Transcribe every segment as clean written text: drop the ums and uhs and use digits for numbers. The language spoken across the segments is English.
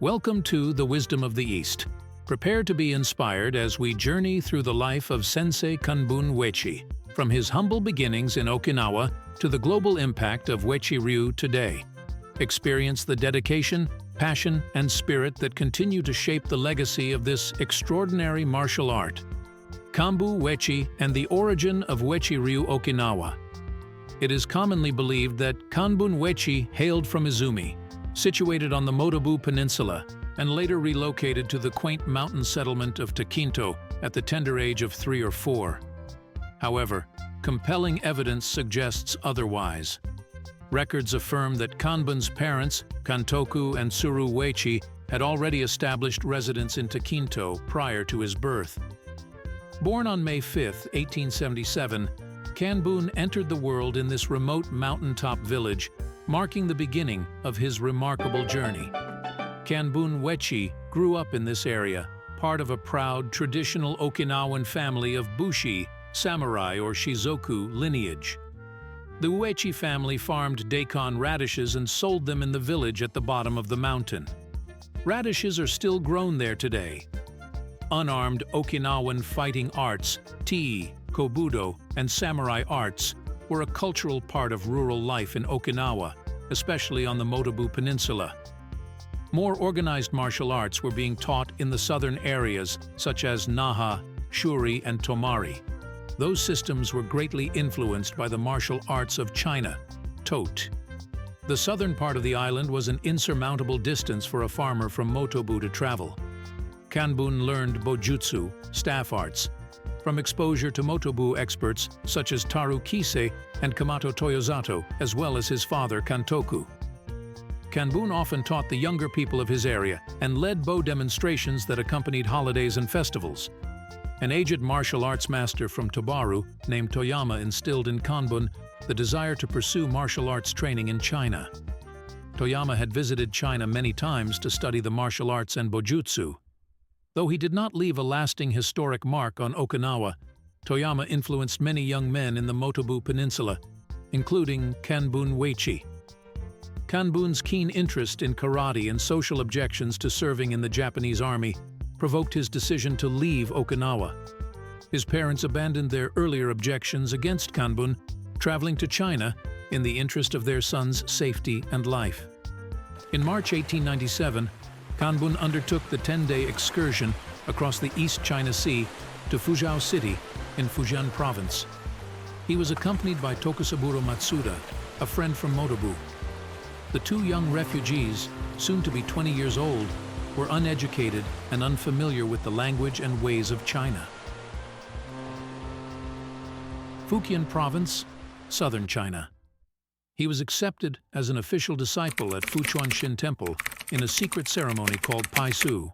Welcome to The Wisdom of the East. Prepare to be inspired as we journey through the life of Sensei Kanbun Uechi, from his humble beginnings in Okinawa to the global impact of Uechi RYU today. Experience the dedication, passion, and spirit that continue to shape the legacy of this extraordinary martial art. Kambu Uechi and the origin of Uechi RYU Okinawa. It is commonly believed that Kanbun Uechi hailed from Izumi, situated on the Motobu Peninsula, and later relocated to the quaint mountain settlement of Takinto at the tender age of 3 or 4. However, compelling evidence suggests otherwise. Records affirm that Kanbun's parents, Kantoku and Tsuru Uechi, had already established residence in Takinto prior to his birth. Born on May 5, 1877, Kanbun entered the world in this remote mountaintop village, marking the beginning of his remarkable journey. Kanbun Uechi grew up in this area, part of a proud, traditional Okinawan family of Bushi, samurai or Shizoku lineage. The Uechi family farmed daikon radishes and sold them in the village at the bottom of the mountain. Radishes are still grown there today. Unarmed Okinawan fighting arts, tii, kobudo, and samurai arts were a cultural part of rural life in Okinawa, especially on the Motobu Peninsula. More organized martial arts were being taught in the southern areas, such as Naha, Shuri, and Tomari. Those systems were greatly influenced by the martial arts of China, Tote. The southern part of the island was an insurmountable distance for a farmer from Motobu to travel. Kanbun learned bojutsu, staff arts, from exposure to Motobu experts such as Taru Kise and Kamato Toyozato, as well as his father Kantoku. Kanbun often taught the younger people of his area and led bow demonstrations that accompanied holidays and festivals. An aged martial arts master from Tobaru named Toyama instilled in Kanbun the desire to pursue martial arts training in China. Toyama had visited China many times to study the martial arts and bojutsu. Though he did not leave a lasting historic mark on Okinawa, Toyama influenced many young men in the Motobu Peninsula, including Kanbun Uechi. Kanbun's keen interest in karate and social objections to serving in the Japanese army provoked his decision to leave Okinawa. His parents abandoned their earlier objections against Kanbun, traveling to China in the interest of their son's safety and life. In March 1897, Kanbun undertook the 10-day excursion across the East China Sea to Fuzhou City in Fujian Province. He was accompanied by Tokusaburo Matsuda, a friend from Motobu. The two young refugees, soon to be 20 years old, were uneducated and unfamiliar with the language and ways of China. Fujian Province, southern China. He was accepted as an official disciple at Fuchuanshin Temple in a secret ceremony called Pai Su.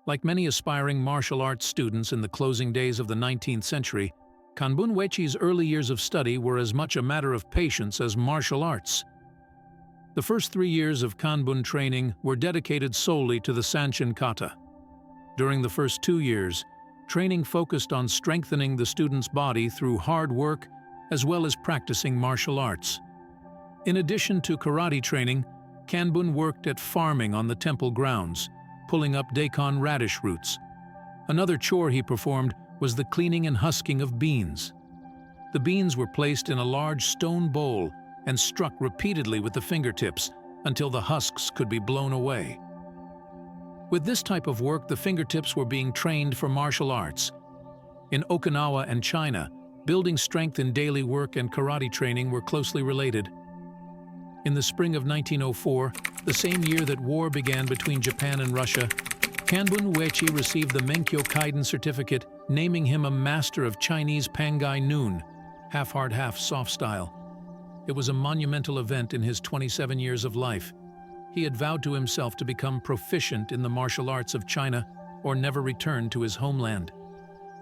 Like many aspiring martial arts students in the closing days of the 19th century, Kanbun Uechi's early years of study were as much a matter of patience as martial arts. The first 3 years of Kanbun training were dedicated solely to the Sanshin kata. During the first 2 years, training focused on strengthening the student's body through hard work as well as practicing martial arts. In addition to karate training, Kanbun worked at farming on the temple grounds, pulling up daikon radish roots. Another chore he performed was the cleaning and husking of beans. The beans were placed in a large stone bowl and struck repeatedly with the fingertips until the husks could be blown away. With this type of work, the fingertips were being trained for martial arts. In Okinawa and China, building strength in daily work and karate training were closely related. In the spring of 1904, the same year that war began between Japan and Russia, Kanbun Uechi received the Menkyo Kaiden certificate, naming him a master of Chinese Pangai Noon, half hard, half soft style. It was a monumental event in his 27 years of life. He had vowed to himself to become proficient in the martial arts of China or never return to his homeland.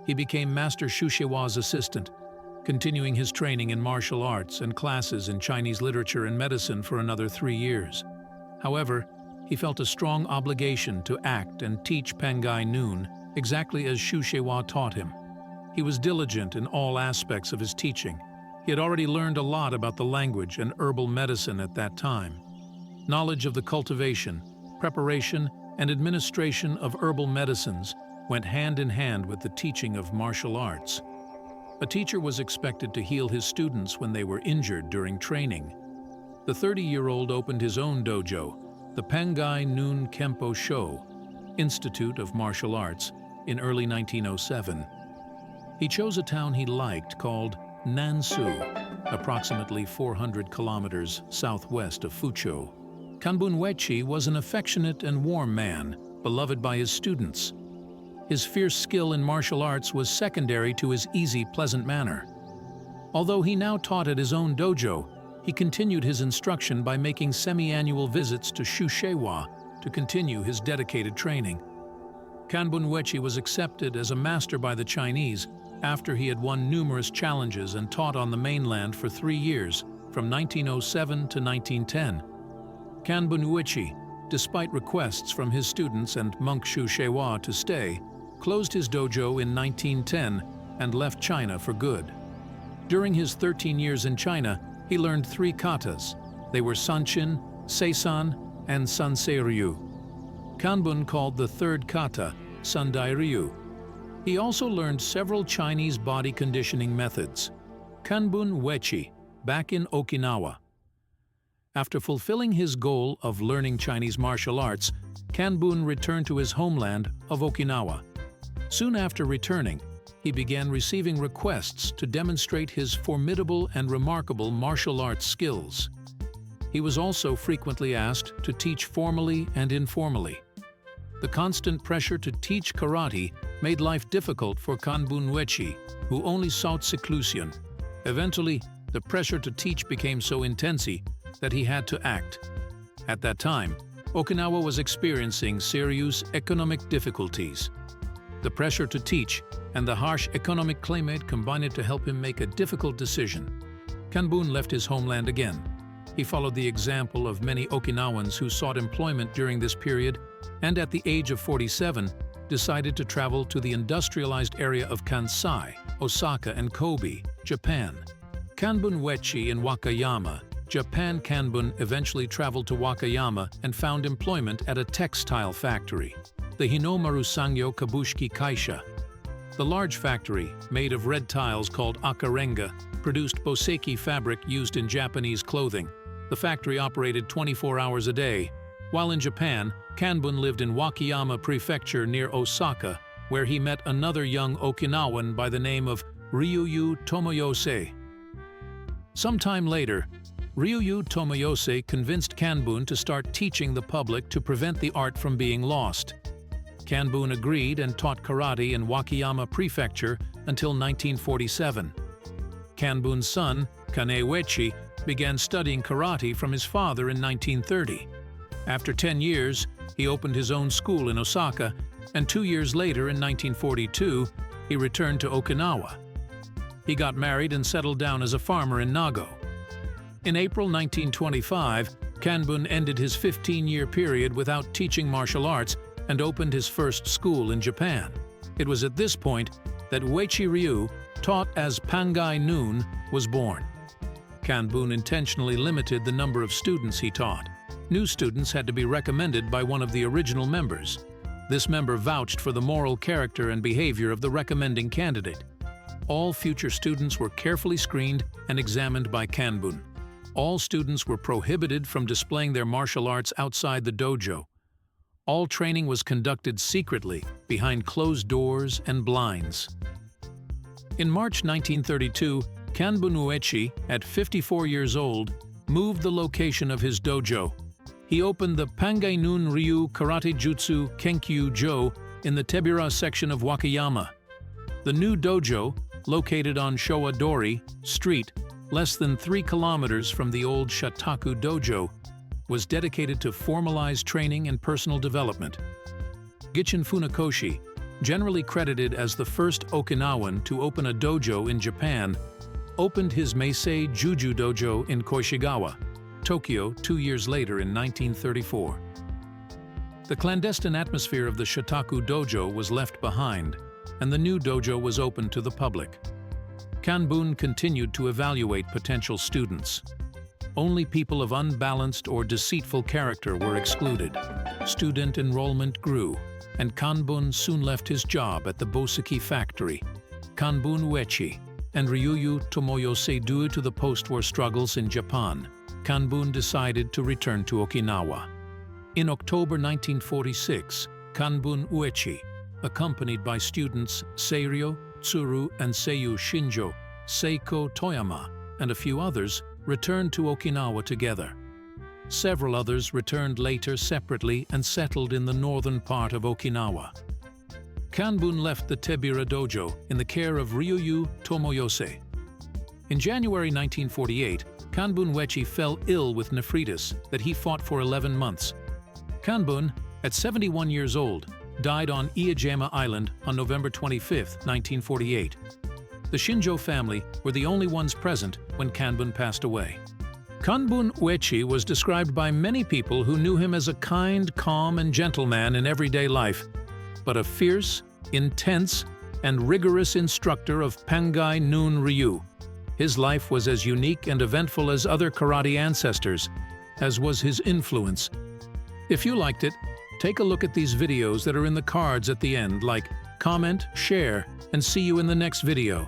He became Master Shushewa's assistant, continuing his training in martial arts and classes in Chinese literature and medicine for another 3 years. However, he felt a strong obligation to act and teach Pangai Noon exactly as Shushewa taught him. He was diligent in all aspects of his teaching. He had already learned a lot about the language and herbal medicine at that time. Knowledge of the cultivation, preparation, and administration of herbal medicines went hand in hand with the teaching of martial arts. A teacher was expected to heal his students when they were injured during training. The 30-year-old opened his own dojo, the Pangai Noon Kempo Sho Institute of Martial Arts, in early 1907. He chose a town he liked called Nansu, approximately 400 kilometers southwest of Fuzhou. Kanbun Uechi was an affectionate and warm man, beloved by his students. His fierce skill in martial arts was secondary to his easy, pleasant manner. Although he now taught at his own dojo, he continued his instruction by making semi-annual visits to Shushewa to continue his dedicated training. Kanbun Uechi was accepted as a master by the Chinese after he had won numerous challenges and taught on the mainland for 3 years, from 1907 to 1910. Kanbun Uechi, despite requests from his students and monk Shushewa to stay, closed his dojo in 1910 and left China for good. During his 13 years in China, he learned 3 katas. They were Sanchin, Seisan, and Sensei RYU. Kanbun called the 3rd kata Sendai RYU. He also learned several Chinese body conditioning methods. Kanbun Uechi, back in Okinawa. After fulfilling his goal of learning Chinese martial arts, Kanbun returned to his homeland of Okinawa. Soon after returning, he began receiving requests to demonstrate his formidable and remarkable martial arts skills. He was also frequently asked to teach formally and informally. The constant pressure to teach karate made life difficult for Kanbun Uechi, who only sought seclusion. Eventually, the pressure to teach became so intense that he had to act. At that time, Okinawa was experiencing serious economic difficulties. The pressure to teach and the harsh economic climate combined to help him make a difficult decision. Kanbun left his homeland again. He followed the example of many Okinawans who sought employment during this period and at the age of 47 decided to travel to the industrialized area of Kansai, Osaka, and Kobe, Japan. Kanbun Uechi in Wakayama, Japan. Kanbun eventually traveled to Wakayama and found employment at a textile factory, the Hinomaru Sangyo Kabushiki Kaisha. The large factory, made of red tiles called akarenga, produced boseki fabric used in Japanese clothing. The factory operated 24 hours a day. While in Japan, Kanbun lived in Wakayama Prefecture near Osaka, where he met another young Okinawan by the name of Ryuyu Tomoyose. Sometime later, Ryuyu Tomoyose convinced Kanbun to start teaching the public to prevent the art from being lost. Kanbun agreed and taught karate in Wakayama Prefecture until 1947. Kanbun's son, Kane Uechi, began studying karate from his father in 1930. After 10 years, he opened his own school in Osaka, and 2 years later, in 1942, he returned to Okinawa. He got married and settled down as a farmer in Nago. In April 1925, Kanbun ended his 15-year period without teaching martial arts and opened his first school in Japan. It was at this point that Uechi RYU, taught as Pangai Noon, was born. Kanbun intentionally limited the number of students he taught. New students had to be recommended by one of the original members. This member vouched for the moral character and behavior of the recommending candidate. All future students were carefully screened and examined by Kanbun. All students were prohibited from displaying their martial arts outside the dojo. All training was conducted secretly, behind closed doors and blinds. In March 1932, Kanbun Uechi, at 54 years old, moved the location of his dojo. He opened the Pangai Noon Ryu Karate Jutsu Kenkyu Jo in the Tebira section of Wakayama. The new dojo, located on Showa-dori Street, less than 3 kilometers from the old Shataku Dojo, was dedicated to formalized training and personal development. Gichin Funakoshi, generally credited as the first Okinawan to open a dojo in Japan, opened his Meisei Juju Dojo in Koishigawa, Tokyo 2 years later in 1934. The clandestine atmosphere of the Shataku Dojo was left behind, and the new dojo was open to the public. Kanbun continued to evaluate potential students. Only people of unbalanced or deceitful character were excluded. Student enrollment grew, and Kanbun soon left his job at the Bosuki factory. Kanbun Uechi and RYU Tomoyose, due to the post-war struggles in Japan, Kanbun decided to return to Okinawa. In October 1946, Kanbun Uechi, accompanied by students Seiryo, Tsuru, and Seiyu Shinjo, Seiko Toyama, and a few others, returned to Okinawa together. Several others returned later separately and settled in the northern part of Okinawa. Kanbun left the Tebira dojo in the care of RYU Tomoyose. In January 1948, Kanbun Uechi fell ill with nephritis that he fought for 11 months. Kanbun, at 71 years old, died on Iijima Island on November 25, 1948. The Shinjo family were the only ones present when Kanbun passed away. Kanbun Uechi was described by many people who knew him as a kind, calm, and gentle man in everyday life, but a fierce, intense, and rigorous instructor of Pangai Nun Ryu. His life was as unique and eventful as other karate ancestors, as was his influence. If you liked it, take a look at these videos that are in the cards at the end, like comment, share, and see you in the next video.